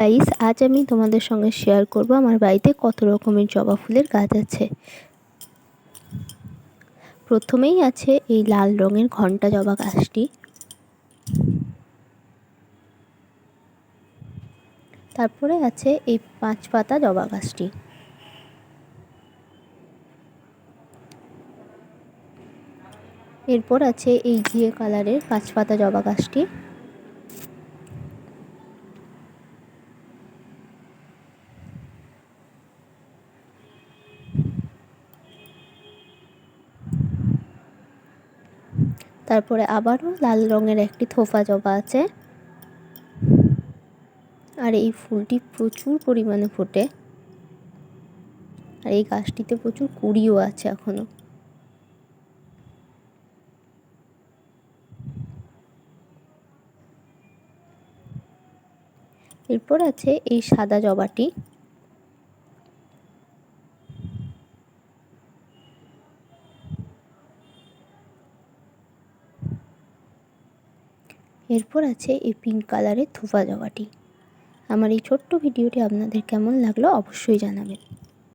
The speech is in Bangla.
গাইস, আজ আমি তোমাদের সঙ্গে শেয়ার করব আমার বাড়িতে কত রকমের জবা ফুলের গাছ আছে। প্রথমেই আছে এই লাল রঙের ঘণ্টা জবা গাছটি। তারপরে আছে এই 5 পাতা জবা গাছটি। এরপর আছে এই ঘিয়ে কালারের 5 পাতা জবা গাছটি। তারপরে আবারও লাল রঙের একটি থোপা জবা আছে। আর এই ফুলটি প্রচুর পরিমাণে ফোটে, আর এই গাছটিতে প্রচুর কুঁড়িও আছে এখনো। এরপর আছে এই সাদা জবাটি। এরপর আছে এই পিঙ্ক কালারের থোপা জবাটি। আমার এই ছোট্ট ভিডিওটি আপনাদের কেমন লাগলো অবশ্যই জানাবেন।